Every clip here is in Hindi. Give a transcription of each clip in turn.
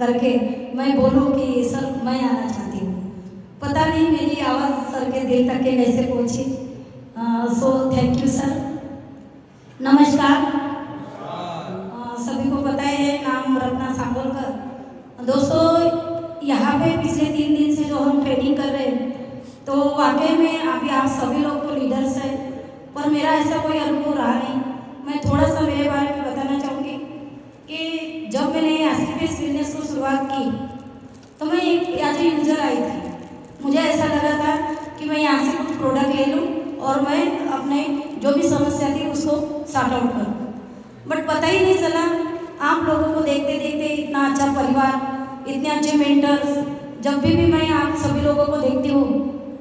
करके मैं बोलूँ कि सर मैं आना चाहती हूँ। पता नहीं मेरी आवाज़ सर के दिल तक के कैसे पहुँची। So thank you sir. नमस्कार। सभी को पता है नाम रत्ना सांगोलकर। दोस्तों यहाँ पे पिछले 3 दिन से जो हम ट्रेनिंग कर रहे हैं तो वाकई में अभी आप सभी लोग तो लीडर्स हैं, पर मेरा ऐसा कोई अनुभव रहा नहीं। मैं थोड़ा सा मेरे बारे में बताना चाहूँगी कि जब मैंने एसलीपेस बिजनेस को शुरुआत की तो मैं एक एज ए यूजर आई थी। मुझे ऐसा लगा था कि मैं यहाँ से कुछ प्रोडक्ट ले लूँ और मैं अपने जो भी समस्या थी उसको सॉर्ट आउट करूँ। बट पता ही नहीं चला, आप लोगों को देखते देखते इतना अच्छा परिवार, इतने अच्छे मेंटर्स, जब भी मैं आप सभी लोगों को देखती हूँ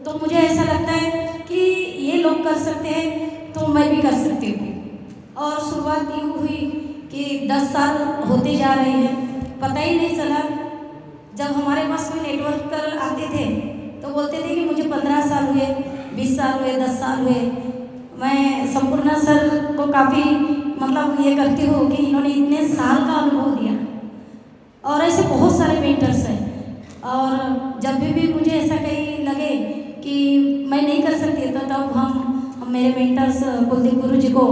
तो मुझे ऐसा लगता है कि ये लोग कर सकते हैं तो मैं भी कर सकती हूँ। और शुरुआत यूँ हुई कि 10 साल होते जा रहे हैं, पता ही नहीं चला। जब हमारे पास कोई नेटवर्क कर आते थे तो बोलते थे कि मुझे 15 साल हुए, 20 साल हुए, 10 साल हुए। मैं संपूर्ण सर को काफ़ी मतलब ये करती हूँ कि इन्होंने इतने साल का अनुभव दिया और ऐसे बहुत सारे मेंटर्स हैं। और जब भी मुझे ऐसा कहीं लगे कि मैं नहीं कर सकती तो तब हम मेरे मेंटर्स कुलदीप गुरु जी को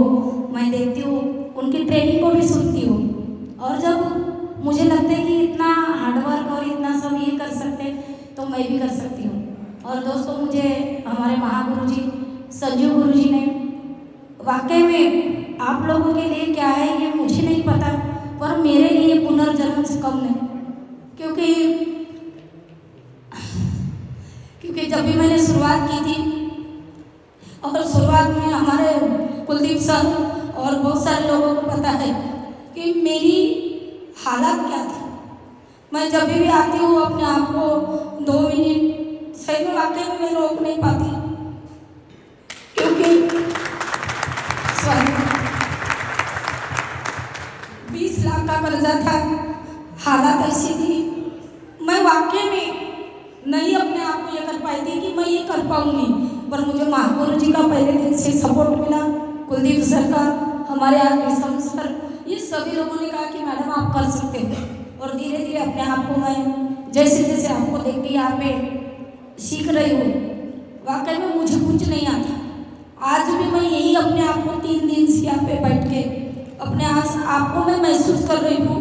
मैं देखती हूँ, उनकी ट्रेनिंग को भी सुनती हूँ। और जब मुझे लगता है कि इतना हार्डवर्क और इतना सब ये कर सकते तो मैं भी कर सकती हूँ। और दोस्तों मुझे हमारे महागुरु जी संजीव गुरु जी ने वाकई में आप लोगों के लिए क्या है ये मुझे नहीं पता, पर मेरे लिए पुनर्जन्म से कम नहीं। क्योंकि जब भी मैंने शुरुआत की थी और शुरुआत में हमारे कुलदीप सर और बहुत सारे लोगों को पता है कि मेरी हालत क्या थी। मैं जब भी आती हूँ अपने आप को 2 मिनट सही में वाकई में मैं रोक नहीं पाती, क्योंकि 20 लाख का कर्जा था, हालत ऐसी थी, मैं वाकई में नहीं अपने आप को ये कर पाई थी कि मैं ये कर पाऊंगी। पर मुझे महागुरु जी का पहले दिन से सपोर्ट मिला, कुलदीप सर का, हमारे आगे सर, ये सभी लोगों ने कहा कि मैडम आप कर सकते हो। और धीरे धीरे अपने आप को मैं जैसे जैसे आपको देख के यहाँ पे सीख रही हूँ, वाकई में मुझे कुछ नहीं आता। आज भी मैं यही अपने आप को 3 दिन से यहाँ पे बैठ के अपने आप को मैं महसूस कर रही हूँ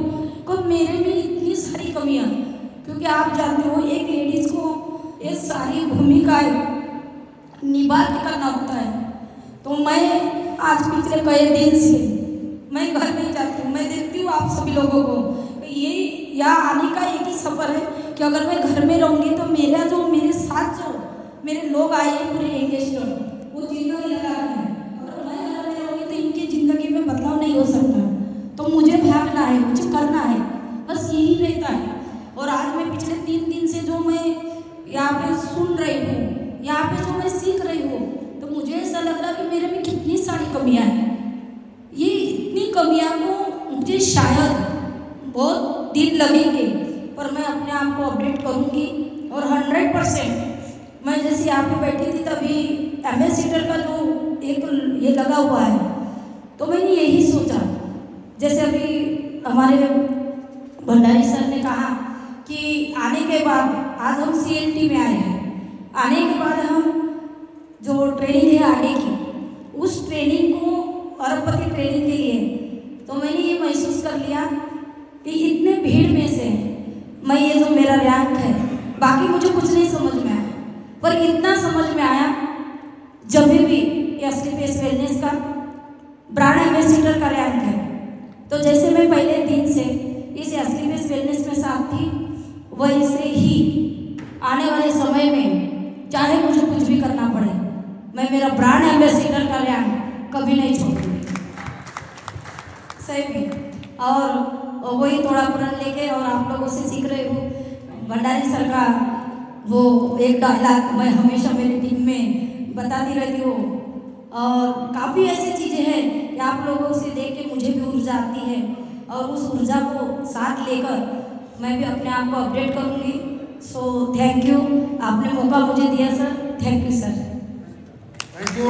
कि मेरे में इतनी सारी कमियाँ, क्योंकि आप जानते हो एक लेडीज़ को ये सारी भूमिकाएं निभा के करना होता है। तो मैं आज पिछले कई दिन से मैं घर नहीं जाती हूँ, मैं देखती हूँ आप सभी लोगों को, ये यहाँ आने का एक ही सफ़र है कि अगर मैं घर में रहूँगी तो मेरा जो मेरे साथ जो मेरे लोग आए हैं पूरे एंगेज वो जिंदगी लगा है। अगर मैं घर में रहूँगी तो इनकी ज़िंदगी में बदलाव नहीं हो सकता। तो मुझे भागना है, मुझे करना है, बस यही रहता है। और आज मैं पिछले 3 दिन से जो मैं यहाँ पे सुन रही हूँ, यहाँ पे जो मैं सीख रही हूँ, तो मुझे ऐसा लग रहा कि मेरे में कितनी सारी कमियाँ हैं। ये इतनी कमियाँ को मुझे शायद बहुत दिन लगेंगे, पर मैं अपने आप को अपडेट करूँगी। और 100% मैं जैसे यहाँ पे बैठी थी तभी एम्बेसडर का जो एक ये लगा हुआ है, तो मैंने यही सोचा, जैसे अभी हमारे भंडारी सर ने कहा कि आने के बाद आज हम CLT में आए हैं, आने के बाद हम जो ट्रेनिंग है आगे की, उस ट्रेनिंग को अरबपति ट्रेनिंग के लिए, तो मैंने ये महसूस कर लिया कि इतने भीड़ में से मैं ये जो मेरा रैंक है, बाकी मुझे कुछ नहीं समझ में आया, पर इतना समझ में आया जब भी एसलीपेस वेलनेस का ब्रांड एम्बेसडर का रैंक है। तो जैसे मैं पहले दिन से इस एसलीपेस वेलनेस में साथ थी, वैसे ही आने वाले समय में चाहे मुझे कुछ भी करना पड़े, मैं मेरा ब्रांड एम्बेसडर का रैंक कभी नहीं छोड़ूंगी। सही में। और वही थोड़ा प्रण लेके और आप लोगों से सीख रही हूँ। भंडारी सर का वो एक डायलॉग मैं हमेशा मेरी टीम में बताती रहती हूँ, और काफ़ी ऐसी चीज़ें हैं कि आप लोगों से देख के मुझे भी ऊर्जा आती है, और उस ऊर्जा को साथ लेकर मैं भी अपने आप को अपडेट करूँगी। सो थैंक यू, आपने मौका मुझे दिया sir, thank you sir. Thank you.